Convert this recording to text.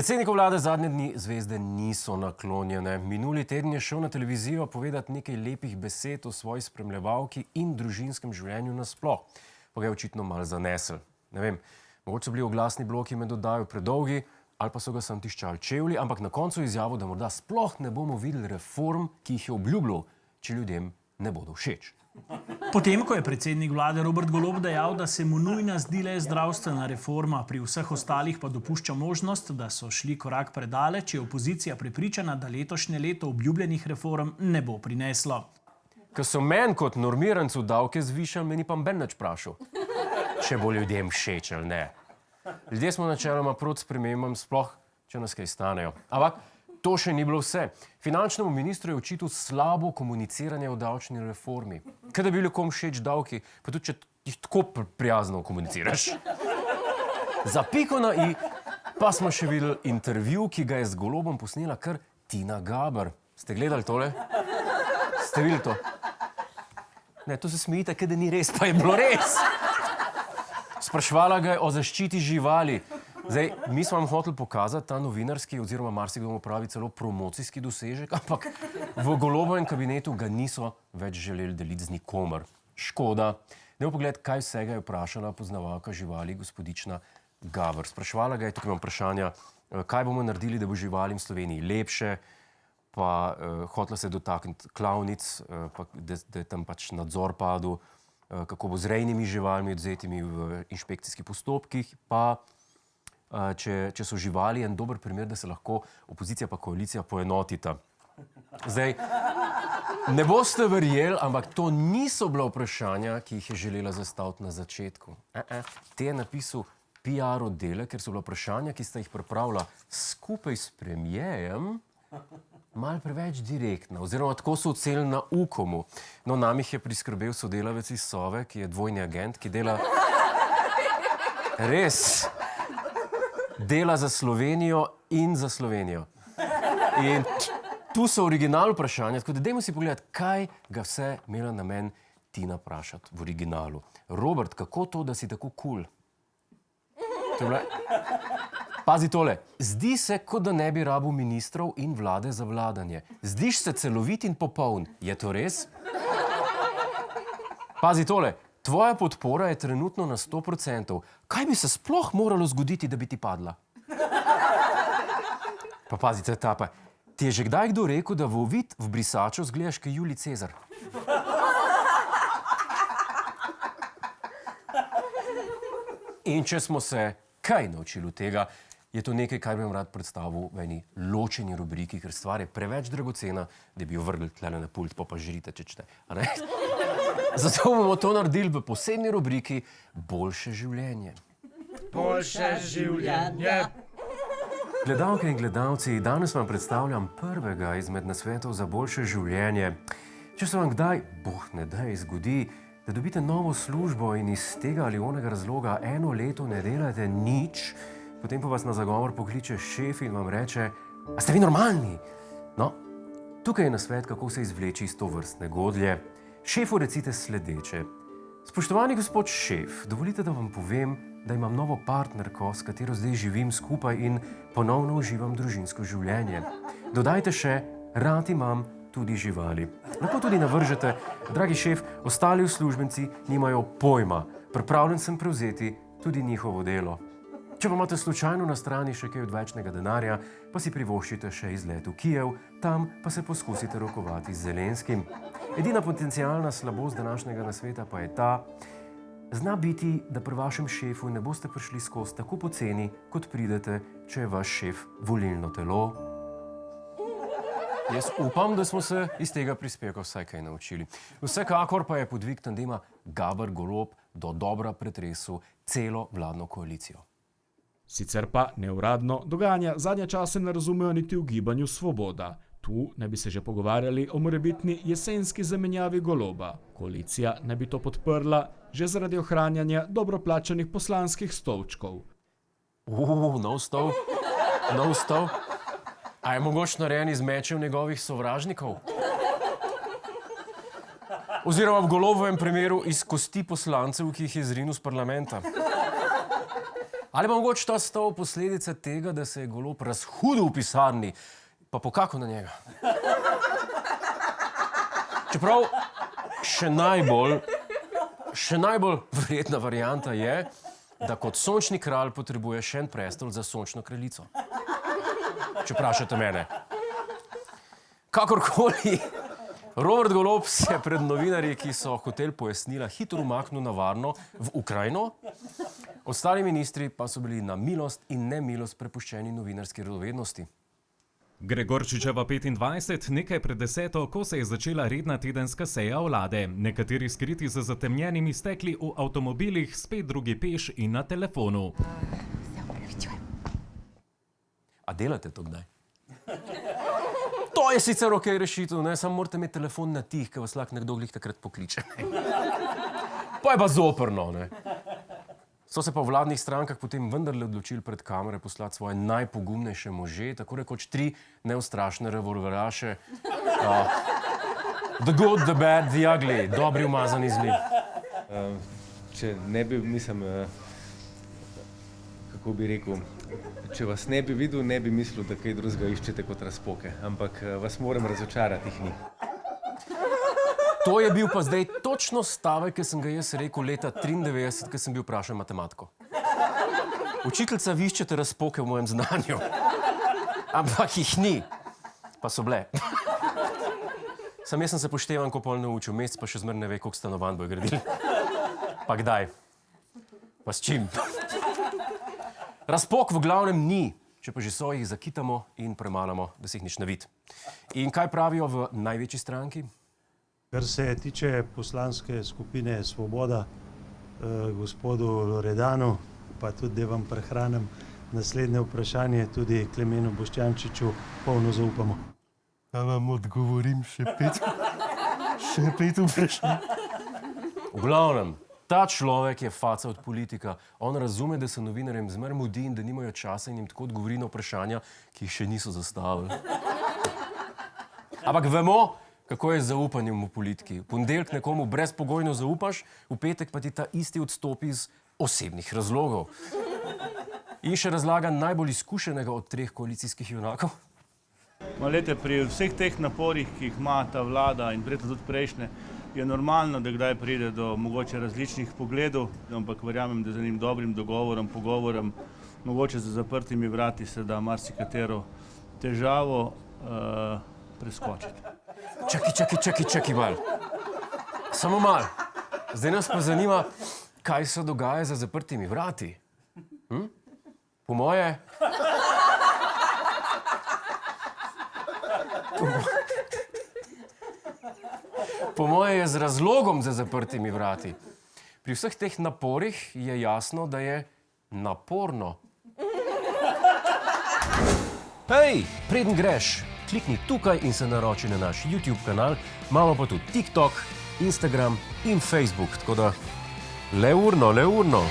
Predsedniku vlade zadnje dni zvezde niso naklonjene. Minuli teden je šel na televizijo povedati nekaj lepih besed o svoji spremljevalki in družinskem življenju nasploh. Pa ga je očitno malo zanesel. Ne vem, mogoče so bili oglasni bloki med oddajo predolgi ali pa so ga sam tiščali čevlji, ampak na koncu je izjavil, da morda sploh ne bomo videli reform, ki jih je obljubljal, če ljudem ne bodo všeč. Potem, ko je predsednik vlade Robert Golob dejal, da se mu nujna zdi le zdravstvena reforma, pri vseh ostalih pa dopušča možnost, da so šli korak predaleč, je opozicija prepričana, da letošnje leto obljubljenih reform ne bo prineslo. Ko so meni kot normirancu davke zvišali, me ni pa noben nič vprašal, če bo ljudem všeč ali ne. Ljudje smo načeloma proti spremembam, sploh če nas kaj stanejo. Ampak to še ni bilo vse. Finančnemu ministru je očital slabo komuniciranje o davčni reformi. Kaj da bi bili komu všeč davki, pa tudi če jih tako prijazno komuniciraš. Za piko na i pa smo še videli intervju, ki ga je z Golobom posnela kar Tina Gaber. Ste gledali tole? Ste videli to? Ne, to se smejite, kaj da ni res, pa je bilo res. Spraševala ga je o zaščiti živali. Zdaj, mi smo vam hoteli pokazati ta novinarski oziroma marsikdo mu pravi celo promocijski dosežek, ampak v Golobovem kabinetu ga niso več želeli deliti z nikomer. Škoda. Dajmo pogledati, kaj vsega je vprašala poznavalka živali, gospodična Gaber. Spraševala ga je, tukaj imam vprašanja, kaj bomo naredili, da bo živalim v Sloveniji lepše, pa hotela se dotakniti klavnic, da je tam pač nadzor padel, kako bo z rejnimi živalmi odvzetimi v inšpekcijskih postopkih, pa če so živali en dober primer, da se lahko opozicija pa koalicija poenotita. Zdaj, ne boste verjeli, ampak to niso bila vprašanja, ki jih je želela zastaviti na začetku. Te je napisal PR oddelek, ker so bila vprašanja, ki sta jih pripravila skupaj s premierjem, malo preveč direktna, oziroma tako so ocenili na Ukomu. No, nam jih je priskrbel sodelavec iz Sove, ki je dvojni agent, ki dela res dela za Slovenijo in za Slovenijo. In tu so original vprašanja, tako da dajmo si pogledati, kaj ga vse imela namen Tina vprašati v originalu. Robert, kako to, da si tako cool? Pazi tole. Zdi se, kot da ne bi rabil ministrov in vlade za vladanje. Zdiš se celovit in popoln. Je to res? Pazi tole. Tvoja podpora je trenutno na 100%. Kaj bi se sploh moralo zgoditi, da bi ti padla? Pa pazite, tapa. Ti je že kdaj kdo rekel, da v ovid v brisaču zgledaš kot Julij Cezar? In če smo se kaj naučili od tega, je to nekaj, kar bi vam rad predstavil v eni ločeni rubriki, ker stvar je preveč dragocena, da bi jo vrgli tlele na pult, pa žrite, če čete. Zato bomo to naredili v posebni rubriki Boljše življenje. Boljše življenje. Gledalke in gledalci, danes vam predstavljam prvega izmed nasvetov za boljše življenje. Če se vam kdaj, boh ne daj, zgodi, da dobite novo službo in iz tega ali onega razloga eno leto ne delate nič, potem pa vas na zagovor pokliče šef in vam reče, a ste vi normalni? No, tukaj je nasvet, kako se izvleči iz tovrstne godlje. Šefu recite sledeče. Spoštovani gospod šef, dovolite, da vam povem, da imam novo partnerko, s katero zdaj živim skupaj in ponovno uživam družinsko življenje. Dodajte še, rad imam tudi živali. Lahko tudi navržete, dragi šef, ostali uslužbenci nimajo pojma. Pripravljen sem prevzeti tudi njihovo delo. Če pa imate slučajno na strani še kaj odvečnega denarja, pa si privoščite še izlet v Kijev, tam pa se poskusite rokovati z Zelenskim. Edina potencialna slabost današnjega nasveta pa je ta, zna biti, da pri vašem šefu ne boste prišli skozi tako poceni, kot pridete, če je vaš šef volilno telo. Jaz upam, da smo se iz tega prispevka vsaj kaj naučili. Vsekakor pa je podvig tandema Gaber-Golob do dobra pretresel celo vladno koalicijo. Sicer pa neuradno dogajanja zadnje čase ne razumejo niti v gibanju Svoboda. Tu ne bi se že pogovarjali o morebitni jesenski zamenjavi Goloba. Koalicija ne bi to podprla že zaradi ohranjanja dobro plačanih poslanskih stolčkov. Nov stol? Nov stol? A je mogoče narejen iz mečev njegovih sovražnikov? Oziroma v Golobovem primeru iz kosti poslancev, ki jih je zrinil z parlamenta. Ali pa mogoče to stalo posledica tega, da se je Golob razhudil v pisarni, pa pokakal na njega. Čeprav še najbolj verjetna varianta je, da kot sončni kralj potrebuje še en prestol za sončno kraljico. Če vprašate mene. Kakorkoli, Robert Golob se je pred novinarji, ki so hoteli pojasnila, hitro umaknil na varno v Ukrajino. Ostali ministri pa so bili na milost in nemilost prepuščeni novinarski radovednosti. Gregorčičeva 25, nekaj pred 10, ko se je začela redna tedenska seja vlade. Nekateri skriti za zatemnjenimi stekli v avtomobilih, spet drugi peš in na telefonu. A delate to kdaj? To je sicer ok rešitev, ne? Samo morate imeti telefon na tih, ker vas lahko nekdo glih takrat pokliče. Pa je pa zoprno, ne? So se pa v vladnih strankah potem vendarle odločili pred kamere poslati svoje najpogumnejše može, tako rekoč 3 neustrašne revolveraše. The good, the bad, the ugly, dobri umazani zli. Če ne bi, kako bi rekel, če vas ne bi videl, ne bi mislil, da kaj drugega iščete kot razpoke, ampak vas moram razočarati, jih ni. To je bil pa zdaj točno stavek, ki sem ga jaz rekel leta 1993, ko sem bil vprašan matematiko. Učiteljica, vi iščete razpoke v mojem znanju, ampak jih ni, pa so bile. Sam jaz sem se poštevan, ko pol naučil, mesec pa še zmer ne ve, koliko stanovanj bojo gradili. Pa kdaj? Pa s čim? Razpok v glavnem ni, če pa že so, jih zakitamo in premalamo, da se jih nič ne vidi. In kaj pravijo v največji stranki? Kar se tiče poslanske skupine Svoboda, gospodu Loredanu, pa tudi, da vam prehranim naslednje vprašanje, tudi Klemenu Boštjančiču polno zaupamo. Da vam odgovorim še 5 vprašanj. V glavnem, ta človek je faca od politika. On razume, da se novinarjem zmer mudi in da nimajo časa in jim tako odgovori na vprašanja, ki jih še niso zastavili. Ampak vemo, kako je z zaupanjem v politiki. V ponedeljek nekomu brezpogojno zaupaš, v petek pa ti ta isti odstopi iz osebnih razlogov. In še razlaga najbolj izkušenega od 3 koalicijskih junakov. Glejte, pri vseh teh naporih, ki jih ima ta vlada in verjetno tudi prejšnje, je normalno, da kdaj pride do mogoče različnih pogledov, ampak verjamem, da z enim dobrim pogovorom, mogoče za zaprtimi vrati se da marsikatero težavo preskočiti. Čakaj mal. Samo mal. Zdaj nas pa zanima, kaj se dogaja za zaprtimi vrati. Po moje... Po moje je z razlogom za zaprtimi vrati. Pri vseh teh naporih je jasno, da je naporno. Hej, preden greš, klikni tukaj in se naroči na naš YouTube kanal, imamo pa tudi TikTok, Instagram in Facebook, tako da le urno.